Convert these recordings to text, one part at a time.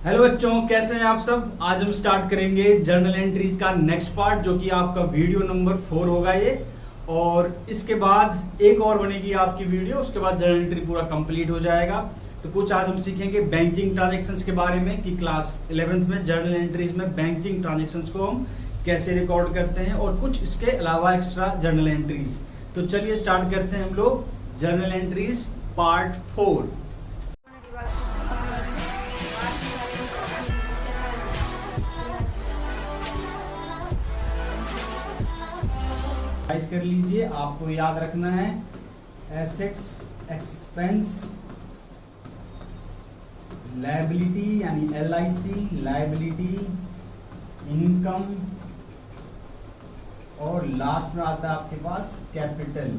Hello बच्चों, कैसे हैं आप सब। आज हम स्टार्ट करेंगे जर्नल एंट्रीज का नेक्स्ट पार्ट, जो कि आपका वीडियो नंबर 4 होगा ये। और इसके बाद एक और बनेगी आपकी वीडियो, उसके बाद जर्नल एंट्री पूरा कंप्लीट हो जाएगा। तो कुछ आज हम सीखेंगे बैंकिंग ट्रांजैक्शंस के बारे में कि क्लास 11th में जर्नल एंट्रीज में बैंकिंग ट्रांजैक्शंस को हम कैसे रिकॉर्ड करते हैं, और कुछ इसके अलावा एक्स्ट्रा जर्नल एंट्रीज। तो चलिए स्टार्ट करते हैं हम लोग जर्नल एंट्रीज पार्ट 4। कर लीजिए, आपको याद रखना है एसेट्स, एक्सपेंस, लायबिलिटी यानी LIC, लायबिलिटी, इनकम, और लास्ट में आता है आपके पास कैपिटल।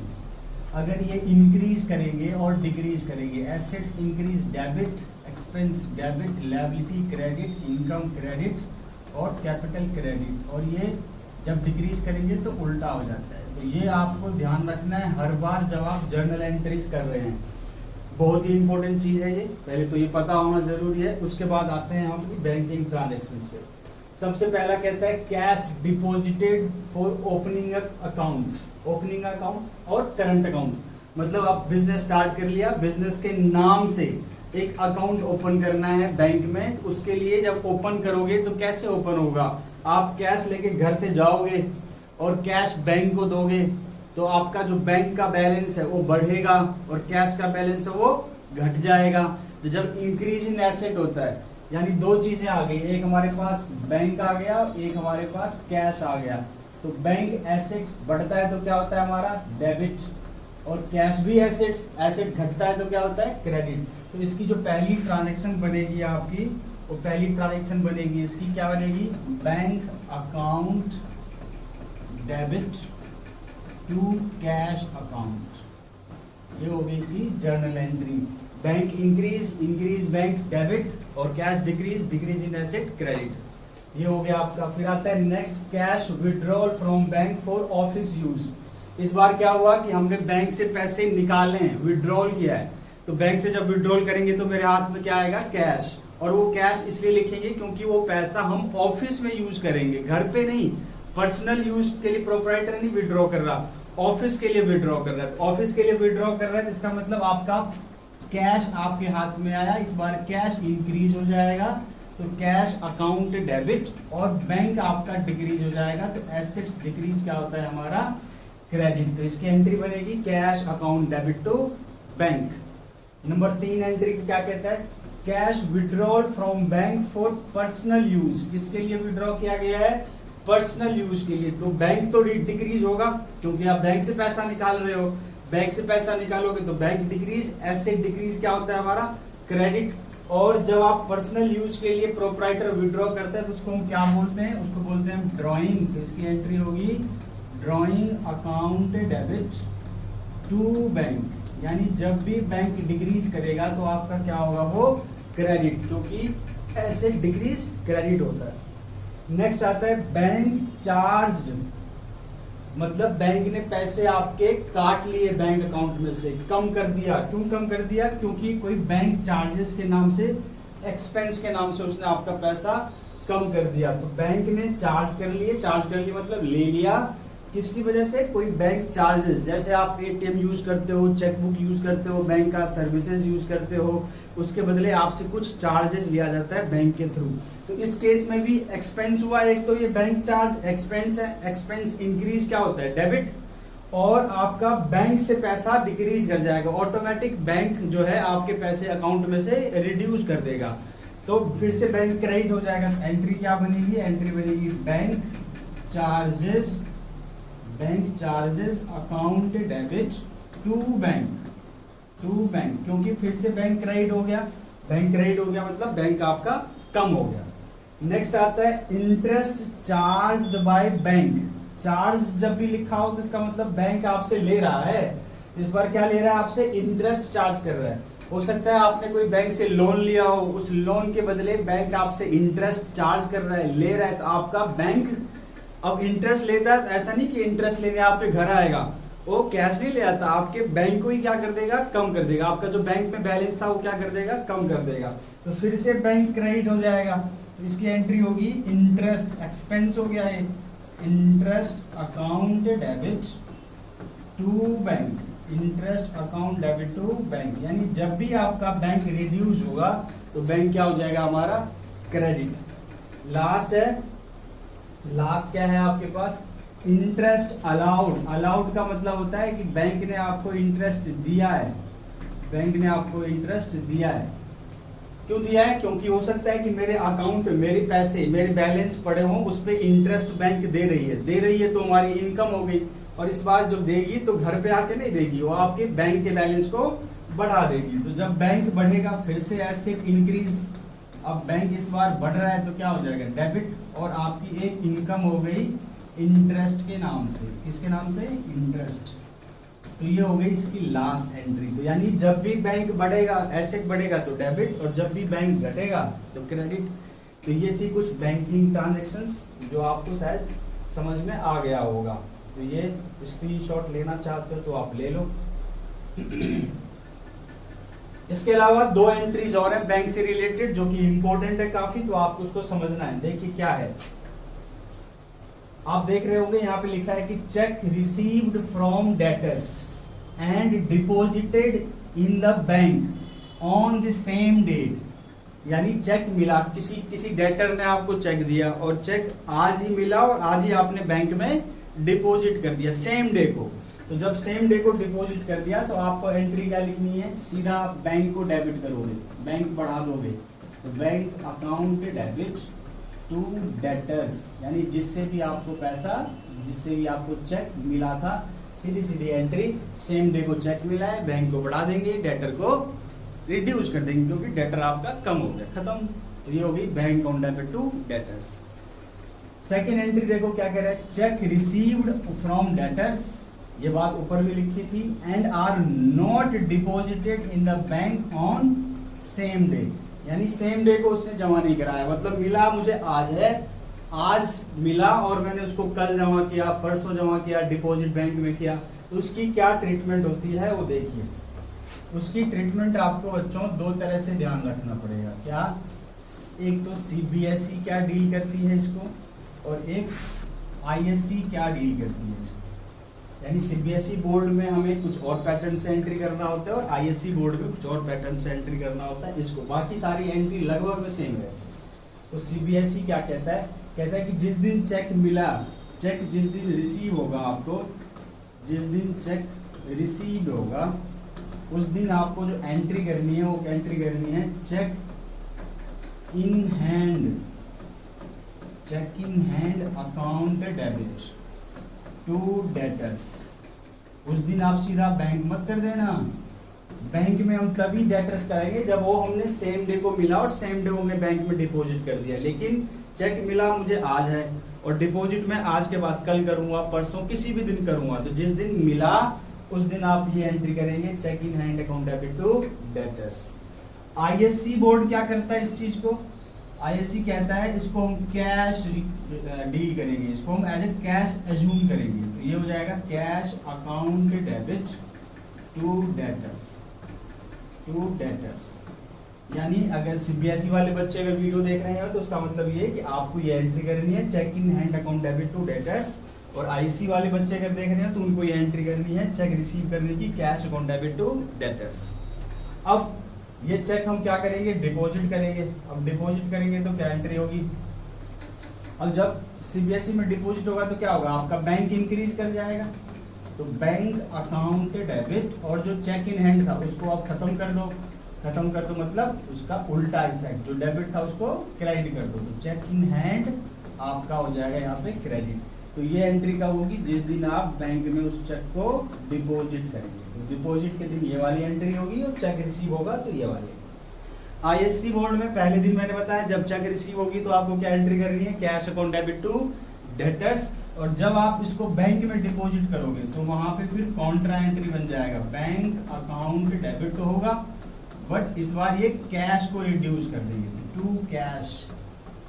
अगर ये इंक्रीज करेंगे और डिक्रीज करेंगे, assets increase debit, expense debit, liability credit, income credit और कैपिटल क्रेडिट, और ये जब डिक्रीज करेंगे तो उल्टा हो जाता है। तो ये आपको ध्यान रखना है हर बार जब आप जर्नल एंट्रीज कर रहे हैं। बहुत ही इंपॉर्टेंट चीज है ये, पहले तो ये पता होना जरूरी है। उसके बाद आते हैं हम बैंकिंग ट्रांजैक्शंस पे। सबसे पहला कहता है cash deposited for opening account. Opening account और करंट अकाउंट मतलब आप बिजनेस स्टार्ट कर लिया, बिजनेस के नाम से एक अकाउंट ओपन करना है बैंक में। तो उसके लिए जब ओपन करोगे तो कैसे ओपन होगा, आप कैश लेके घर से जाओगे और कैश बैंक को दोगे, तो आपका जो बैंक का बैलेंस है वो बढ़ेगा और कैश का बैलेंस है वो घट जाएगा। तो जब इंक्रीज इन एसेट होता है, यानी दो चीजें आ गई, एक हमारे पास बैंक आ गया, एक हमारे पास कैश आ गया। तो बैंक एसेट बढ़ता है तो क्या होता है हमारा डेबिट, और कैश भी एसेट घटता है तो क्या होता है क्रेडिट। तो इसकी जो पहली ट्रांजैक्शन बनेगी आपकी, वो पहली ट्रांजैक्शन बनेगी इसकी क्या बनेगी, bank account debit to cash account. ये होगी इसकी journal entry. Bank increase bank debit, और cash decrease in asset credit. ये हो गया आपका। फिर आता है next cash withdrawal from bank for office use. इस बार क्या हुआ कि हमने बैंक से पैसे निकाले हैं, विड्रॉल किया है। तो बैंक से जब विड्रॉल करेंगे तो मेरे हाथ में क्या आएगा, कैश। और वो कैश इसलिए लिखेंगे क्योंकि वो पैसा हम ऑफिस में यूज करेंगे, घर पे नहीं। पर्सनल यूज के लिए प्रोप्राइटर नहीं विड्रॉ कर रहा, ऑफिस के लिए विड्रॉ कर रहा है। ऑफिस के लिए विड्रॉ कर रहा है, इसका मतलब आपका कैश आपके हाथ में आया। इस बार कैश इंक्रीज हो जाएगा तो कैश अकाउंट डेबिट, और बैंक आपका डिक्रीज हो जाएगा तो एसेट्स डिक्रीज क्या होता है हमारा क्रेडिट। तो इसकी एंट्री बनेगी cash account debit to bank. Number 3 entry क्या कहता है, cash withdrawal from bank for personal use. किसके लिए विड्रॉ किया गया है, पर्सनल यूज के लिए। तो बैंक तो डिक्रीज होगा क्योंकि आप बैंक से पैसा निकाल रहे हो, बैंक से पैसा निकालोगे तो बैंक डिक्रीज, एसेट डिक्रीज क्या होता है हमारा क्रेडिट। और जब आप पर्सनल यूज के लिए प्रोप्राइटर विड्रॉ करते हैं तो उसको हम क्या बोलते हैं, उसको बोलते हैं ड्रॉइंग। तो इसकी एंट्री होगी drawing account debit to bank, यानी जब भी बैंक डिक्रीज करेगा तो आपका क्या होगा वो क्रेडिट, क्योंकि एसेट डिक्रीज क्रेडिट होता है। नेक्स्ट आता है बैंक चार्ज्ड, मतलब बैंक ने पैसे आपके काट लिए बैंक अकाउंट में से, कम कर दिया। क्यों कम कर दिया, क्योंकि कोई बैंक चार्जेस के नाम से, एक्सपेंस के नाम से उसने आपका पैसा कम कर दिया। तो बैंक ने चार्ज कर लिए मतलब ले लिया। किसकी वजह से, कोई बैंक चार्जेस, जैसे आप ATM यूज करते हो, चेकबुक यूज करते हो, बैंक का सर्विसेज यूज करते हो, उसके बदले आपसे कुछ चार्जेस लिया जाता है बैंक के थ्रू। तो इस केस में भी एक्सपेंस हुआ, एक तो ये बैंक चार्ज एक्सपेंस है। एक्सपेंस इंक्रीज क्या होता है डेबिट, और आपका बैंक से पैसा डिक्रीज कर जाएगा। ऑटोमेटिक बैंक जो है आपके पैसे अकाउंट में से रिड्यूस कर देगा, तो फिर से बैंक क्रेडिट हो जाएगा। एंट्री क्या बनेगी, एंट्री बनेगी bank charges account debit to bank, क्योंकि फिर से बैंक क्रेडिट हो गया। बैंक क्रेडिट हो गया मतलब बैंक आपका कम हो गया। नेक्स्ट आता है interest charged by bank. Charge जब भी लिखा हो तो इसका मतलब बैंक आपसे ले रहा है। इस बार क्या ले रहा है, आपसे इंटरेस्ट चार्ज कर रहा है। हो सकता है आपने कोई बैंक से लोन लिया हो, उस लोन के बदले बैंक आपसे इंटरेस्ट चार्ज कर रहा है, ले रहा है। तो आपका बैंक अब इंटरेस्ट लेता है, तो ऐसा नहीं कि इंटरेस्ट लेने आपके घर आएगा, वो कैश नहीं ले आता, आपके बैंक को ही क्या कर देगा, कम कर देगा। आपका जो बैंक में बैलेंस था वो क्या कर देगा, कम कर देगा। तो फिर से बैंक क्रेडिट हो जाएगा। तो इसकी एंट्री होगी इंटरेस्ट एक्सपेंस हो गया है, interest account debit to bank, interest account debit to bank. यानी जब भी आपका बैंक रिड्यूस होगा तो बैंक क्या हो जाएगा हमारा, क्रेडिट। लास्ट है, लास्ट क्या है आपके पास, इंटरेस्ट अलाउड। अलाउड का मतलब होता है कि बैंक ने आपको इंटरेस्ट दिया है, बैंक ने आपको इंटरेस्ट दिया है। क्यों दिया है, क्योंकि हो सकता है कि मेरे अकाउंट, मेरे पैसे, मेरे बैलेंस पड़े हों, उस पे इंटरेस्ट बैंक दे रही है तो हमारी इनकम हो गई। और इस बार जब देगी तो घर पे आके नहीं देगी, वो आपके बैंक के बैलेंस को बढ़ा देगी। तो जब बैंक बढ़ेगा फिर से एसेट इंक्रीज, अब बैंक इस बार बढ़ रहा है तो क्या हो जाएगा, डेबिट, और आपकी एक इनकम हो गई इंटरेस्ट के नाम से। किसके नाम से, इंटरेस्ट। तो ये हो गई इसकी लास्ट एंट्री। तो यानी जब भी बैंक बढ़ेगा, एसेट बढ़ेगा तो डेबिट, और जब भी बैंक घटेगा तो क्रेडिट। तो ये थी कुछ बैंकिंग ट्रांजैक्शंस जो आपको शायद समझ में आ गया होगा। तो ये स्क्रीनशॉट लेना चाहते हो तो आप ले लो। इसके अलावा दो एंट्रीज और हैं बैंक से रिलेटेड जो कि इंपॉर्टेंट है काफी, तो आपको उसको समझना है। देखिए क्या है, आप देख रहे होंगे यहाँ पे लिखा है कि cheque received from debtors and deposited in the bank on the same date. यानी चेक मिला, किसी डेटर ने आपको चेक दिया और चेक आज ही मिला और आज ही आपने बैंक में डिपॉजिट कर दिया सेम डे को। तो जब सेम डे को डिपॉजिट कर दिया तो आपको एंट्री क्या लिखनी है, सीधा बैंक को डेबिट करोगे, बैंक बढ़ा दोगे। तो bank account debit to debtors, यानी जिससे भी आपको पैसा, जिससे भी आपको चेक मिला था, सीधी सीधी एंट्री, सेम डे को चेक मिला है, बैंक को बढ़ा देंगे, डेटर को रिड्यूस कर देंगे क्योंकि डेटर आपका कम हो गया, खत्म। तो ये हो गई bank account debit to debtors. Second entry देखो क्या कह रहा है, चेक रिसीव्ड फ्रॉम डेटर्स, ये बात ऊपर भी लिखी थी, and are not deposited in the bank on same day. यानी सेम डे को उसने जमा नहीं कराया, मतलब मिला मुझे आज है, आज मिला और मैंने उसको कल जमा किया, परसों जमा किया, डिपॉजिट बैंक में किया। तो उसकी क्या ट्रीटमेंट होती है वो देखिए। उसकी ट्रीटमेंट आपको बच्चों दो तरह से ध्यान रखना पड़ेगा। क्या, एक तो सीबीएसई क्या डील करती है इसको, और एक आईएससी क्या डील करती है इसको। यानी सीबीएसई बोर्ड में हमें कुछ और पैटर्न से एंट्री करना होता है और आईएससी बोर्ड में कुछ और पैटर्न से एंट्री करना होता है इसको, बाकी सारी एंट्री लगभग में सेम है। तो सीबीएसई क्या कहता है कि जिस दिन चेक मिला, चेक जिस दिन रिसीव होगा आपको, जिस दिन चेक रिसीव होगा उस दिन आपको जो एंट्री करनी है वो एंट्री करनी है cheque in hand, cheque in hand account debit to debtors. उस दिन आप सीधा बैंक मत कर देना, बैंक में हम तभी डेटर्स करेंगे जब वो हमने सेम डे को मिला और सेम डे हमने बैंक में डिपॉजिट कर दिया। लेकिन चेक मिला मुझे आज है और डिपॉजिट मैं आज के बाद कल करूंगा, परसों किसी भी दिन करूंगा, तो जिस दिन मिला उस दिन आप ये एंट्री करेंगे cheque in hand account debit to debtors. ISC board क्या करता है इस चीज को, आईएससी कहता है इसको हम कैश डील करेंगे, इसको हम एज ए कैश एज्यूम करेंगे। तो ये हो जाएगा cash account debit to debtors, to debtors. यानी अगर सीबीएसई वाले बच्चे अगर वीडियो देख रहे हो तो उसका मतलब ये है कि आपको ये एंट्री करनी है cheque in hand account debit to debtors, और आईसी वाले बच्चे अगर देख रहे हो तो उनको ये एंट्री करनी है चेक रिसीव करने की cash account debit to debtors. अब ये चेक हम क्या करेंगे, डिपॉजिट करेंगे। अब डिपॉजिट करेंगे तो क्या एंट्री होगी, अब जब सीबीएसई में डिपॉजिट होगा तो क्या होगा, आपका बैंक इंक्रीज कर जाएगा। तो बैंक अकाउंट डेबिट और जो चेक इन हैंड था उसको आप खत्म कर दो, खत्म कर दो मतलब उसका उल्टा इफेक्ट, जो डेबिट था उसको क्रेडिट कर दो। तो चेक इन हैंड आपका हो जाएगा यहाँ पे क्रेडिट। तो ये एंट्री कब होगी, जिस दिन आप बैंक में उस चेक को डिपॉजिट करेंगे। तो डिपॉजिट के दिन ये वाली एंट्री होगी और चेक रिसीव होगा तो ये वाली। आईएससी बोर्ड में पहले दिन मैंने बताया जब चेक रिसीव होगी तो आपको क्या एंट्री करनी है, cash account debit to debtors, और जब आप इसको बैंक में डिपॉजिट करोगे तो वहां पे फिर कॉन्ट्रा एंट्री बन जाएगा, बैंक अकाउंट डेबिट तो होगा बट इस बार ये कैश को रिड्यूस कर देंगे टू कैश,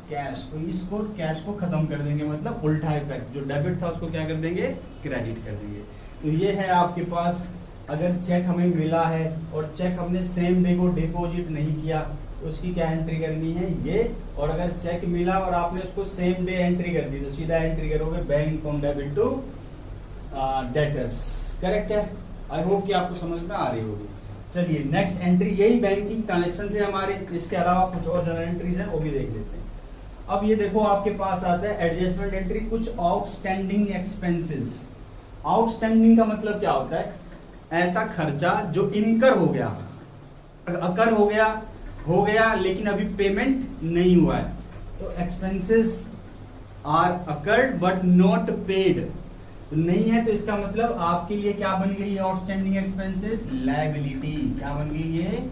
कैश को, इसको कैश को खत्म कर देंगे, मतलब उल्टा इफेक्ट, जो डेबिट था उसको क्या कर देंगे, क्रेडिट कर देंगे। तो ये है आपके पास, अगर चेक हमें मिला है और चेक हमने सेम डे को डिपॉजिट नहीं किया, उसकी क्या एंट्री करनी है ये। और अगर चेक मिला और आपने उसको सेम डे एंट्री कर दी तो सीधा एंट्री करोगे bank from debit to debtors. Correct है? आई होप कि आपको समझ में आ रही होगी। चलिए नेक्स्ट एंट्री, यही बैंकिंग ट्रांजेक्शन थे हमारे, इसके अलावा कुछ और जनरल एंट्रीज हैं वो भी देख लेते हैं। अब ये देखो आपके पास आता है एडजस्टमेंट एंट्री, कुछ आउटस्टैंडिंग एक्सपेंसेस। आउटस्टैंडिंग का मतलब क्या होता है? ऐसा खर्चा जो इनकर हो गया, अकर हो गया लेकिन अभी पेमेंट नहीं हुआ है, तो expenses are accrued but not paid, तो नहीं है, तो इसका मतलब आपके लिए क्या बन गई है आउटस्टैंडिंग एक्सपेंसेस? लायबिलिटी। क्या बन गई? ये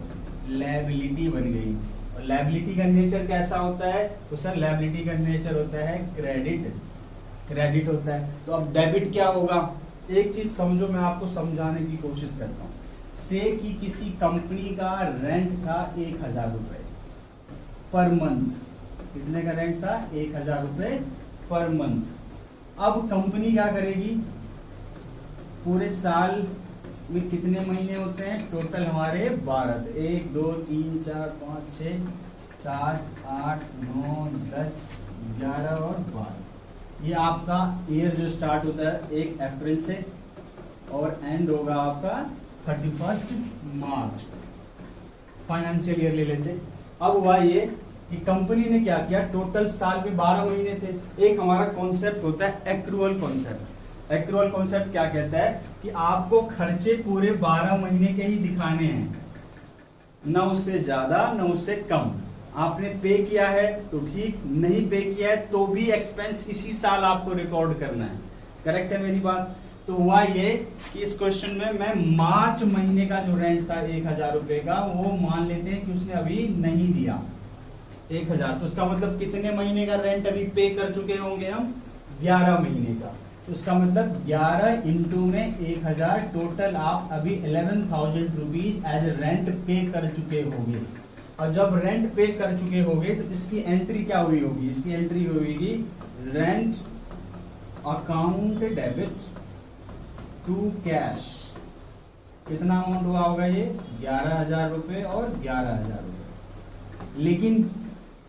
लायबिलिटी बन गई। और लायबिलिटी का नेचर कैसा होता है? तो सर लायबिलिटी का नेचर होता है क्रेडिट होता है। तो अब डेबिट क्या होगा? एक चीज समझो, मैं आपको समझाने की कोशिश करता हूँ। से कि किसी कंपनी का रेंट था 1000 रुपए पर मंथ। कितने का रेंट था? 1000 रुपए पर मंथ। अब कंपनी क्या करेगी? पूरे साल में कितने महीने होते हैं? टोटल हमारे 12, 1 2 3 4 5 6 7 8 9 10 11 और 12। ये आपका ईयर जो स्टार्ट होता है 1 अप्रैल से और एंड होगा आपका 31 मार्च। फाइनेंशियल ईयर ले लेते। अब हुआ ये कि कंपनी ने क्या किया, टोटल साल में 12 महीने थे। एक हमारा कॉन्सेप्ट होता है एक्रूअल कॉन्सेप्ट। एक्रूअल कॉन्सेप्ट क्या कहता है कि आपको खर्चे पूरे 12 महीने के ही दिखाने हैं, न उससे ज्यादा न उससे कम। आपने पे किया है तो ठीक, नहीं पे किया है तो भी एक्सपेंस इसी साल आपको रिकॉर्ड करना है। करेक्ट है मेरी बात? तो हुआ ये कि इस क्वेश्चन में मैं मार्च महीने का जो रेंट था 1000 रुपए का, वो मान लेते हैं कि उसने अभी नहीं दिया 1000, तो उसका मतलब कितने महीने का रेंट अभी पे कर चुके होंगे हम? 11 महीने का। तो उसका मतलब 11 इंटू में 1000, टोटल आप अभी 11,000 रुपीज एज रेंट पे कर चुके होंगे। और जब रेंट पे कर चुके होंगे तो इसकी एंट्री क्या हुई होगी? इसकी एंट्री होगी rent account debit to cash. कितना अमाउंट हुआ होगा ये? 11,000 रुपए और 11,000 रुपए। लेकिन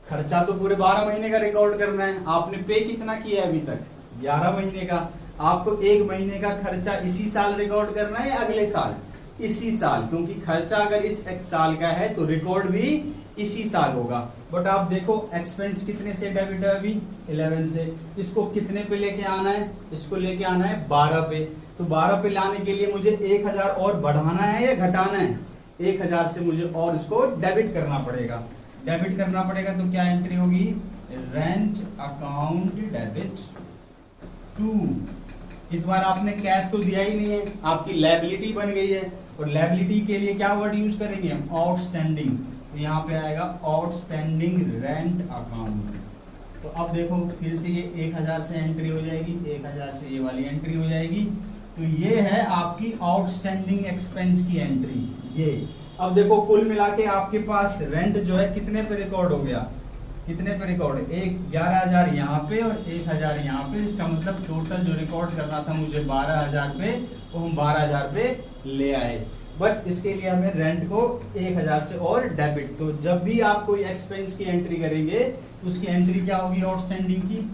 खर्चा तो पूरे 12 महीने का रिकॉर्ड करना है। आपने पे कितना किया है अभी तक? 11 महीने का। आपको 1 महीने का खर्चा इसी साल रिकॉर्ड करना है या अगले साल? इसी साल, क्योंकि खर्चा अगर इस साल का है तो रिकॉर्ड भी इसी साल होगा। बट आप देखो एक्सपेंस कितने से डेबिट है अभी? 11 से। इसको कितने पे लेके आना है? इसको लेके आना है 12 पे। तो 12 पे लाने के लिए मुझे 1000 और बढ़ाना है या घटाना है? 1000 से मुझे और इसको डेबिट करना पड़ेगा। डेबिट करना पड़ेगा तो क्या एंट्री होगी? रेंट अकाउंट डेबिट टू, इस बार आपने कैश तो दिया ही नहीं है, आपकी लायबिलिटी बन गई है। और लायबिलिटी के लिए क्या वर्ड यूज करेंगे हम? आउटस्टैंडिंग। तो यहाँ पे आएगा आउटस्टैंडिंग रेंट अकाउंट। तो अब देखो फिर से ये 1000 से एंट्री हो जाएगी, 1000 से ये वाली एंट्री हो जाएगी। तो ये है आपकी आउटस्टैंडिंग एक्सपेंस की एंट्री। ये अब देखो कुल मिला के आपके पास रेंट जो है कितने पे रिकॉर्ड हो गया? कितने पे रिकॉर्ड? 11,000 यहाँ पे और 1000 यहाँ पे। इसका मतलब टोटल जो रिकॉर्ड करना था मुझे 12,000 पे, वो हम 12,000 पे ले आए। बट इसके लिए हमें रेंट को 1000 से और डेबिट। तो जब भी आप कोई एक्सपेंस की एंट्री करेंगे तो उसकी एंट्री क्या होगी आउटस्टैंडिंग की?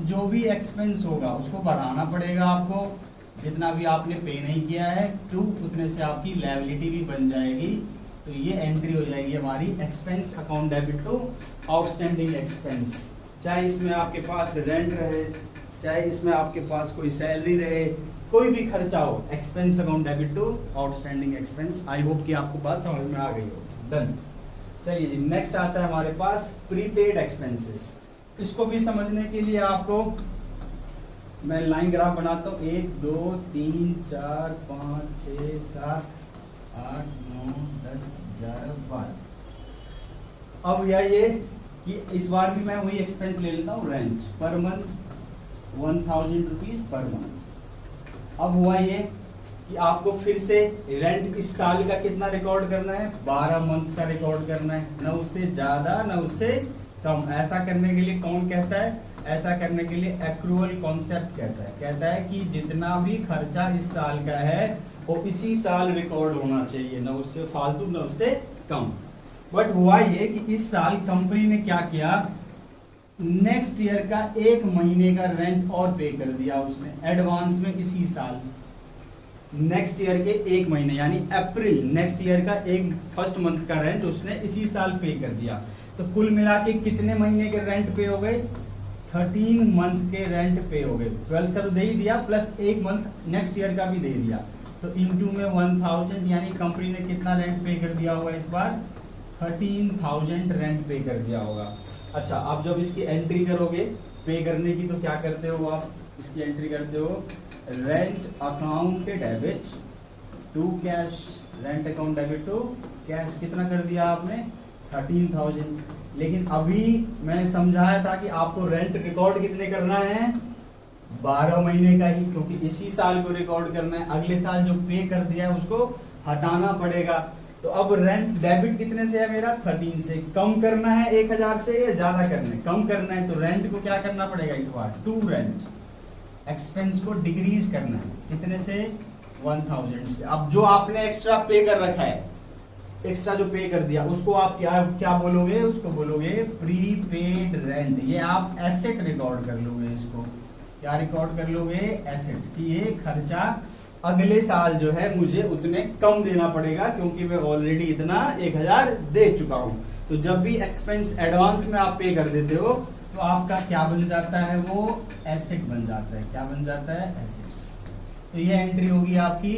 जो भी एक्सपेंस होगा उसको बढ़ाना पड़ेगा आपको, जितना भी आपने पे नहीं किया है टू उतने से आपकी लायबिलिटी भी बन जाएगी। तो ये एंट्री हो जाएगी हमारी expense account debit to outstanding expense. चाहे इसमें आपके पास रेंट रहे, चाहे इसमें आपके पास कोई सैलरी रहे, कोई भी खर्चा हो, expense account debit to outstanding expense. I hope कि आपको बात समझ में आ गई हो। डन। चलिए जी नेक्स्ट आता है हमारे पास प्रीपेड एक्सपेंसेस। इसको भी समझने के लिए आपको मैं लाइन ग्राफ बनाता हूँ। 1 2 3 4 5 6 7 8 9 10 11 12। अब यह ये कि इस बार भी मैं वही एक्सपेंस ले लेता हूँ, rent per month 1000 rupees per month. अब हुआ ये कि आपको फिर से रेंट इस साल का कितना रिकॉर्ड करना है? 12 मंथ का रिकॉर्ड करना है, न उससे ज्यादा न उससे कम। ऐसा करने के लिए कौन कहता है? ऐसा करने के लिए एक्रूअल कॉन्सेप्ट कहता है कि जितना भी खर्चा इस साल का है वो इसी साल रिकॉर्ड होना चाहिए, ना उससे फालतू ना उससे कम। बट हुआ ये कि इस साल कंपनी ने क्या किया, नेक्स्ट ईयर का 1 महीने का रेंट और पे कर दिया उसने एडवांस में इसी साल। नेक्स्ट ईयर के 1 महीने यानी अप्रैल, नेक्स्ट ईयर का फर्स्ट मंथ का रेंट उसने इसी साल पे कर दिया। तो कुल मिला के कितने महीने के रेंट पे हो गए, 13 मंथ के रेंट पे हो गए। 12 का तो दे ही दिया, प्लस 1 मंथ नेक्स्ट ईयर का भी दे दिया, तो इनटू में 1000, यानी कंपनी ने कितना रेंट पे कर दिया होगा इस बार, 13,000 रेंट पे कर दिया होगा। अच्छा, आप जब इसकी एंट्री करोगे पे करने की तो क्या करते हो आप, इसकी एंट्री करते हो rent account debit to cash, rent account debit to cash. कितना कर दिया आपने, 13,000। लेकिन अभी मैंने समझाया था कि आपको रेंट रिकॉर्ड कितने करना है, 12 महीने का ही, क्योंकि इसी साल को रिकॉर्ड करना है। अगले साल जो पे कर दिया है उसको हटाना पड़ेगा। तो अब रेंट डेबिट कितने से है मेरा, 13 से। कम करना है 1000 से या ज्यादा करना है, कम करना है, तो रेंट को क्या करना पड़ेगा इस बार, टू रेंट एक्सपेंस को डिक्रीज करना है, कितने से, 1000 से। अब जो आपने एक्स्ट्रा पे कर रखा है, एक्स्ट्रा जो पे कर दिया उसको आप क्या बोलोगे, उसको बोलोगे प्रीपेड रेंट। ये आप एसेट रिकॉर्ड कर लोगे, इसको क्या रिकॉर्ड कर लोगे, एसेट, कि ये खर्चा अगले साल जो है मुझे उतने कम देना पड़ेगा, क्योंकि मैं ऑलरेडी इतना 1000 दे चुका हूं। तो जब भी एक्सपेंस एडवांस में आप पे कर देते हो तो आपका क्या बन जाता है, वो एसेट बन जाता है। क्या बन जाता है, एसेट्स। तो ये एंट्री होगी आपकी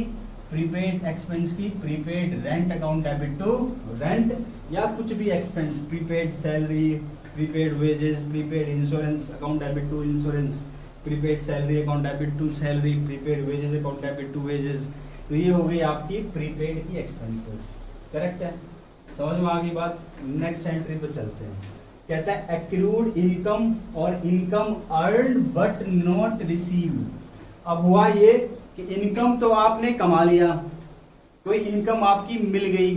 प्रीपेड एक्सपेंस की, prepaid rent account debit to rent, या कुछ भी expense, prepaid salary, prepaid wages, prepaid insurance account debit to insurance, prepaid salary account debit to salary, prepaid wages account debit to wages. तो ये हो गई आपकी prepaid की एक्सपेंसेस। करेक्ट है, समझ में आ गई बात। नेक्स्ट एंट्री पे चलते हैं। कहता है एक्रूड इनकम और income earn but not received. अब हुआ ये कि इनकम तो आपने कमा लिया, कोई इनकम आपकी मिल गई,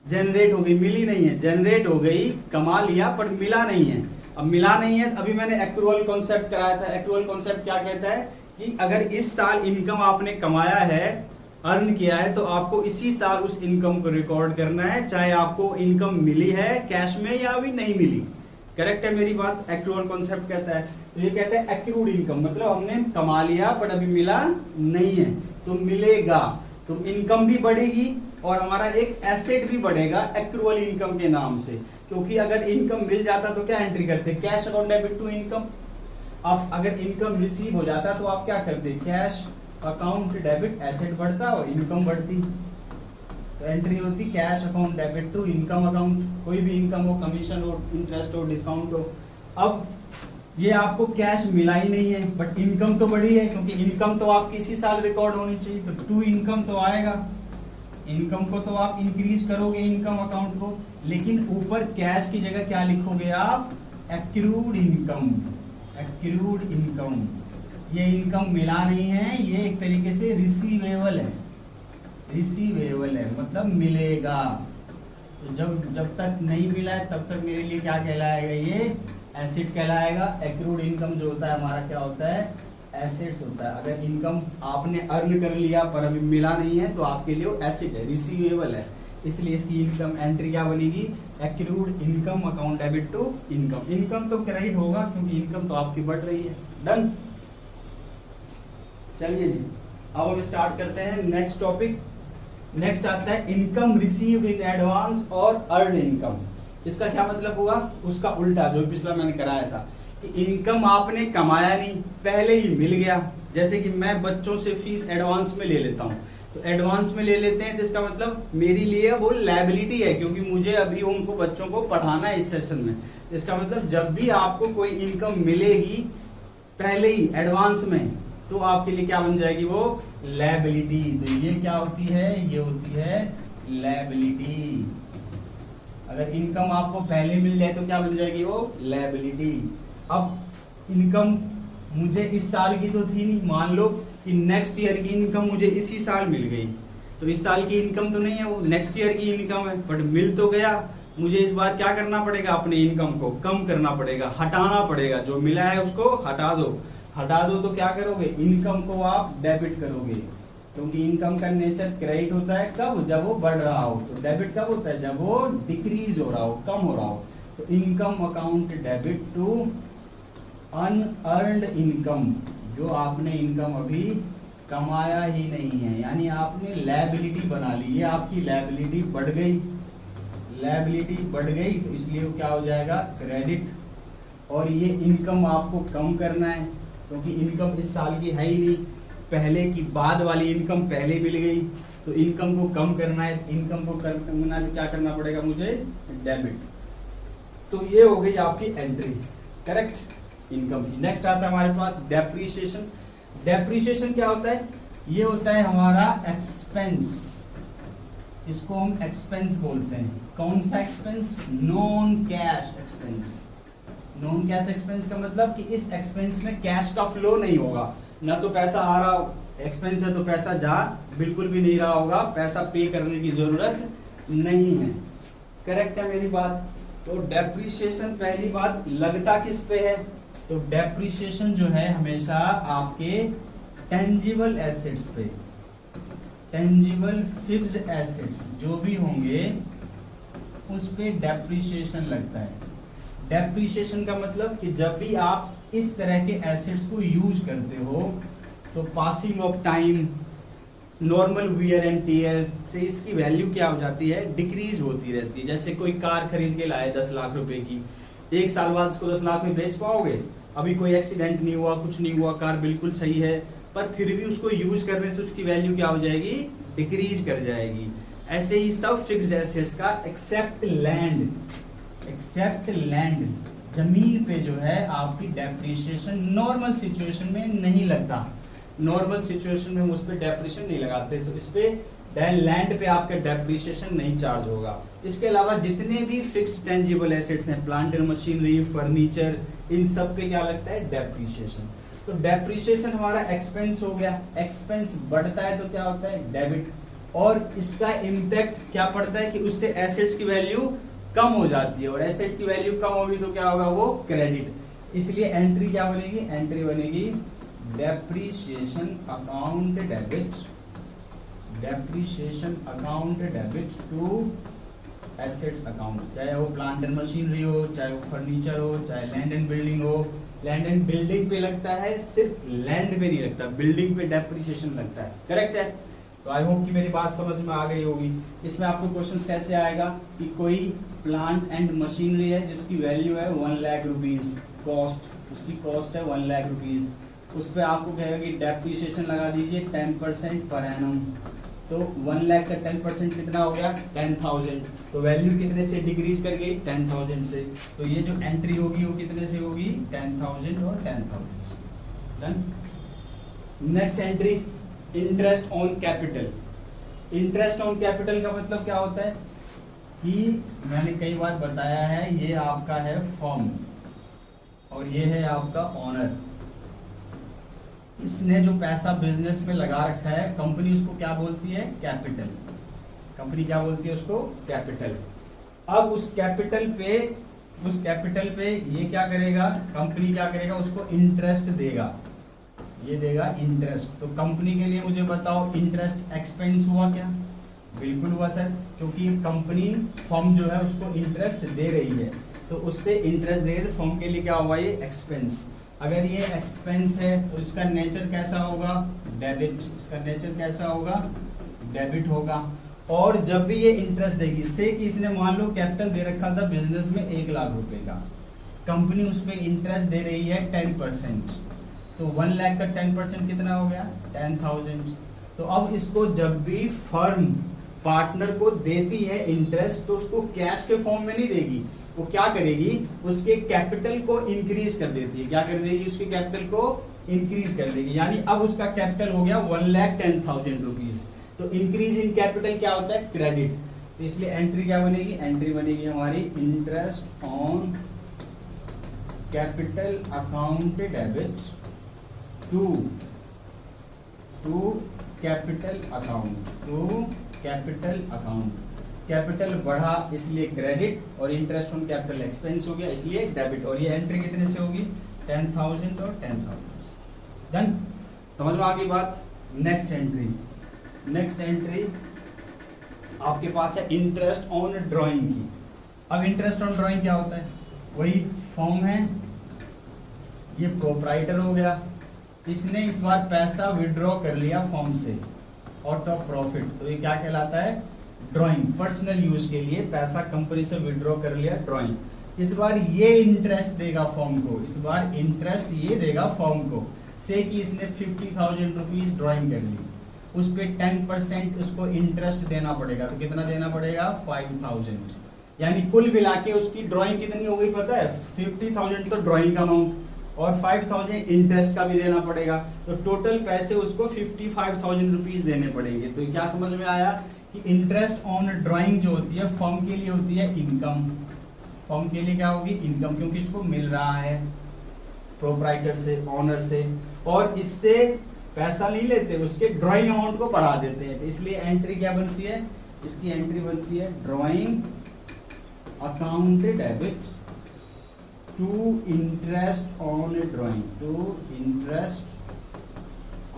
जनरेट हो गई, मिली नहीं है, जनरेट हो गई, कमा लिया पर मिला नहीं है। अब मिला नहीं है, अभी मैंने एक्रूअल कॉन्सेप्ट कराया था। एक्रूअल कॉन्सेप्ट क्या कहता है कि अगर इस साल इनकम आपने कमाया है, अर्न किया है, तो आपको इसी साल उस इनकम को रिकॉर्ड करना है, चाहे आपको इनकम मिली है कैश में या अभी नहीं मिली। करेक्ट है मेरी बात, एक्रूअल कॉन्सेप्ट कहता है। तो ये कहता है एक्रूड इनकम, मतलब हमने कमा लिया पर अभी मिला नहीं है, तो मिलेगा, तो इनकम भी बढ़ेगी और हमारा एक एसेट भी बढ़ेगा एक्रूअल इनकम के नाम से। क्योंकि अगर इनकम मिल जाता तो क्या एंट्री करते, cash account debit to income. अब अगर इनकम रिसीव हो जाता तो आप क्या करते, कैश अकाउंट डेबिट, एसेट बढ़ता और इनकम बढ़ती, तो एंट्री होती cash account debit to income account. कोई भी इनकम हो, कमीशन हो, इंटरेस्ट हो, डिस्काउंट हो। अब ये आपको कैश मिला ही नहीं है बट इनकम तो बढ़ी है, क्योंकि इनकम तो आपकी इसी साल रिकॉर्ड होनी चाहिए, तो टू इनकम तो आएगा। इनकम को तो आप इंक्रीज करोगे इनकम अकाउंट को, लेकिन ऊपर कैश की जगह क्या लिखोगे आप, एक्रूड इनकम। एक्रूड इनकम, ये इनकम मिला नहीं है, ये एक तरीके से रिसीवेबल है, रिसीवेबल है मतलब मिलेगा। तो जब तक नहीं मिला है तब तक मेरे लिए क्या कहलाएगा, ये एसेट कहलाएगा। एक्रूड इनकम जो होता है हमारा क्या होता है, एसेट्स होता है। अगर इनकम आपने अर्न कर लिया पर अभी मिला नहीं है तो आपके लिए एसेट है, रिसीवेबल है, इसलिए इसकी इनकम एंट्री क्या बनेगी, accrued income account debit to income. Income तो क्रेडिट होगा क्योंकि इनकम तो आपकी बढ़ रही है। डन, चलिए जी अब हम स्टार्ट करते हैं नेक्स्ट टॉपिक। नेक्स्ट आता है इनकम रिसीव्ड इन एडवांस और अर्न इनकम। इसका क्या मतलब हुआ, उसका उल्टा जो पिछला मैंने कराया था कि इनकम आपने कमाया नहीं, पहले ही मिल गया। जैसे कि मैं बच्चों से फीस एडवांस में ले लेता हूँ, तो एडवांस में ले लेते हैं तो इसका मतलब मेरे लिए वो लायबिलिटी है, क्योंकि मुझे अभी उनको बच्चों को पढ़ाना है इस सेशन में। इसका मतलब जब भी आपको कोई इनकम मिलेगी पहले ही एडवांस में, तो आपके लिए क्या बन जाएगी, वो लायबिलिटी। तो ये क्या होती है, ये होती है लायबिलिटी। अगर इनकम आपको पहले मिल जाए तो क्या बन जाएगी, वो लायबिलिटी। अब इनकम मुझे इस साल की तो थी नहीं, मान लो कि नेक्स्ट ईयर की इनकम मुझे इसी साल मिल गई, तो इस साल की इनकम तो नहीं है, वो नेक्स्ट ईयर की इनकम है, बट मिल तो गया। मुझे इस बार क्या करना पड़ेगा, अपने इनकम को कम करना पड़ेगा, हटाना पड़ेगा, जो मिला है उसको हटा दो। हटा दो तो क्या करोगे, इनकम को आप डेबिट करोगे, क्योंकि इनकम का नेचर क्रेडिट होता है कब, जब वो बढ़ रहा हो। तो डेबिट कब होता है, जब वो डिक्रीज हो रहा हो, कम हो रहा हो। तो income account debit to unearned income, जो आपने इनकम अभी कमाया ही नहीं है, यानी आपने लायबिलिटी बना ली, ये आपकी लायबिलिटी बढ़ गई, लायबिलिटी बढ़ गई, तो इसलिए वो क्या हो जाएगा, क्रेडिट। और ये इनकम आपको कम करना है, क्योंकि इनकम इस साल की है ही नहीं, पहले की बाद वाली इनकम पहले मिल गई, तो इनकम को कम करना है। इनकम को करना है तो क्या करना पड़ेगा मुझे, डेबिट। तो ये हो गई आपकी एंट्री, करेक्ट, इनकम की। नेक्स्ट आता है हमारे पास डेप्रीशिएशन। डेप्रीशिएशन क्या होता है, ये होता है हमारा एक्सपेंस, इसको हम एक्सपेंस बोलते हैं। कौन सा expense, non cash expense. Non cash expense का मतलब कि इस एक्सपेंस में कैश का फ्लो नहीं होगा, ना तो पैसा आ रहा हो, एक्सपेंस है तो पैसा जा बिल्कुल भी नहीं रहा होगा, पैसा पे करने की जरूरत नहीं है, करेक्ट है मेरी बात। तो डेप्रीशिएशन पहली बात लगता किस पे है, तो डेप्रीशिएशन जो है हमेशा आपके टेंजिबल एसेट्स पे, टेंजिबल फिक्स्ड एसेट्स जो भी होंगे उस पे डेप्रीशिएशन लगता है। डेप्रीशिएशन का मतलब कि जब भी आप इस तरह के एसेट्स को यूज करते हो तो passing of time, normal wear and tear से इसकी वैल्यू क्या हो जाती है, डिक्रीज होती रहती है। जैसे कोई कार खरीद के लाए 10 लाख रुपए की, एक साल बाद उसको 10 लाख में बेच पाओगे, अभी कोई एक्सीडेंट नहीं हुआ, कुछ नहीं हुआ, कार बिल्कुल सही है, पर फिर भी उसको यूज करने से उसकी वैल्यू क्या हो जाएगी, डिक्रीज कर जाएगी। ऐसे ही सब फिक्स्ड एसेट्स का एक्सेप्ट लैंड, एक्सेप्ट लैंड, जमीन पे जो है आपकी डेप्रिसिएशन नॉर्मल सिचुएशन में नहीं लगता, नॉर्मल सिचुएशन में उस पर डेप्रिसिएशन नहीं लगाते, तो इस पे लैंड पे आपका डेप्रिसिएशन नहीं चार्ज होगा। इसके अलावा जितने भी फिक्स्ड टेंजिबल एसेट्स हैं, प्लांट एंड मशीनरी, फर्नीचर, इन सब पे क्या लगता है, डेप्रिसिएशन। तो डेप्रिसिएशन हमारा एक्सपेंस हो गया, एक्सपेंस बढ़ता है तो क्या होता है, डेबिट, और इसका इम्पैक्ट क्या पड़ता है कि उससे एसेट्स की वैल्यू कम हो जाती है, और एसेट की वैल्यू कम होगी तो क्या होगा, वो क्रेडिट। इसलिए एंट्री क्या बनेगी, एंट्री बनेगी depreciation account debit, depreciation account debit to assets account, चाहे वो प्लांट एंड मशीनरी हो, चाहे वो फर्नीचर हो, चाहे लैंड एंड बिल्डिंग हो। लैंड एंड बिल्डिंग पे लगता है, सिर्फ लैंड पे नहीं लगता, बिल्डिंग पे डेप्रिसिएशन लगता है, करेक्ट है। तो आई होप कि मेरी बात समझ में आ गई होगी। इसमें आपको क्वेश्चंस कैसे आएगा कि कोई प्लांट एंड मशीनरी है जिसकी वैल्यू है 1 लाख रुपीज, कॉस्ट, उसकी कॉस्ट है 1 लाख रुपीज, उस पर आपको कहेगा कि डेप्रिसिएशन लगा दीजिए 10% पर एनम, तो 1 लाख का 10% कितना हो गया, 10,000, तो वैल्यू कितने से डिक्रीज कर गई, 10,000 से। तो ये जो एंट्री होगी वो कितने से होगी, 10,000 और 10,000 से। Done. Next entry, interest on capital. Interest on capital का मतलब क्या होता है कि मैंने कई बार बताया है, ये आपका है फर्म और ये है आपका ओनर। इसने जो पैसा बिजनेस में लगा रखा है, कंपनी उसको क्या बोलती है, कैपिटल। कंपनी क्या बोलती है उसको, कैपिटल। अब उस कैपिटल पे ये क्या करेगा, कंपनी क्या करेगा, उसको इंटरेस्ट देगा, ये देगा इंटरेस्ट। तो कंपनी के लिए मुझे बताओ, इंटरेस्ट एक्सपेंस हुआ क्या, बिल्कुल हुआ सर, क्योंकि कंपनी फर्म जो है उसको इंटरेस्ट दे रही है, तो उससे इंटरेस्ट दे रही, फर्म के लिए क्या हुआ, ये एक्सपेंस। अगर ये एक्सपेंस है तो इसका नेचर कैसा होगा, डेबिट, इसका नेचर कैसा होगा, डेबिट होगा। और जब भी ये इंटरेस्ट देगी, से कि इसने मान लो कैपिटल दे रखा था बिजनेस में 1 लाख रुपए का, कंपनी उस पर इंटरेस्ट दे रही है 10%, तो 1 लाख का 10% कितना हो गया, 10,000। तो अब इसको जब भी फर्म पार्टनर को देती है इंटरेस्ट, तो उसको कैश के फॉर्म में नहीं देगी, वो क्या करेगी, उसके कैपिटल को इंक्रीज कर देती है। क्या कर देगी, उसके कैपिटल को इंक्रीज कर देगी, यानी अब उसका कैपिटल हो गया 1,10,000 रुपीज। तो इंक्रीज इन कैपिटल क्या होता है, क्रेडिट। तो इसलिए एंट्री क्या बनेगी, एंट्री बनेगी हमारी interest on capital account debit to capital account, to capital account. Capital बढ़ा इसलिए क्रेडिट, और इंटरेस्ट ऑन कैपिटल एक्सपेंस हो गया इसलिए डेबिट, और ये एंट्री कितने से होगी 10,000 और 10,000। डन, समझ में आ गई बात। नेक्स्ट एंट्री आपके पास है इंटरेस्ट ऑन ड्राइंग की। अब इंटरेस्ट ऑन ड्राइंग क्या होता है, वही फॉर्म है, ये प्रोप्राइटर हो गया, इसने इस बार पैसा विड्रॉ कर लिया फॉर्म से आउट ऑफ प्रॉफिट, तो ये क्या कहलाता है ड्राइंग, पर्सनल यूज के लिए पैसा कंपनी से विड्रॉ कर लिया ड्राइंग। इस बार ये इंटरेस्ट देगा फॉर्म को, इस बार इंटरेस्ट ये देगा फॉर्म को, से कि इसने 50,000 रुपीज ड्राइंग कर ली, उस पे 10% उसको इंटरेस्ट देना पड़ेगा, तो कितना देना पड़ेगा 5,000, यानी कुल मिला के उसकी ड्राइंग कितनी हो गई पता है 50,000 तो ड्राइंग का अमाउंट और 5,000 इंटरेस्ट का भी देना पड़ेगा, तो टोटल पैसे उसको 55,000 रुपीज देने पड़ेंगे। तो क्या समझ में आया कि इंटरेस्ट ऑन ड्राइंग जो होती है फर्म के लिए होती है इनकम, फर्म के लिए क्या होगी इनकम, क्योंकि इसको मिल रहा है प्रोप्राइटर से, ऑनर से, और इससे पैसा नहीं लेते, उसके ड्राइंग अमाउंट को बढ़ा देते हैं, तो इसलिए एंट्री क्या बनती है, इसकी एंट्री बनती है drawing account debit to interest on drawing, to interest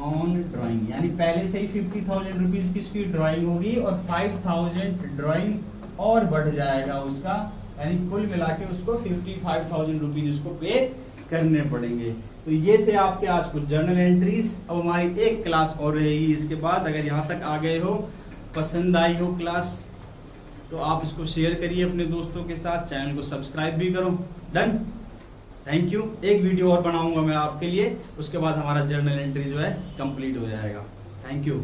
on drawing, यानी पहले से ही 50,000 रुपीज की इसकी ड्राइंग होगी और 5,000 ड्राइंग और बढ़ जाएगा उसका, यानी कुल मिला के उसको 55,000 रुपीज उसको पे करने पड़ेंगे। तो ये थे आपके आज कुछ जर्नल एंट्रीज। अब हमारी एक क्लास और रहेगी इसके बाद, अगर यहाँ तक आ गए हो, पसंद आई हो क्लास, तो आप इसको शेयर करिए अपने दोस्तों के साथ, चैनल को सब्सक्राइब भी करो। Done, thank you. एक वीडियो और बनाऊंगा मैं आपके लिए, उसके बाद हमारा जर्नल एंट्री जो है कंप्लीट हो जाएगा। Thank you.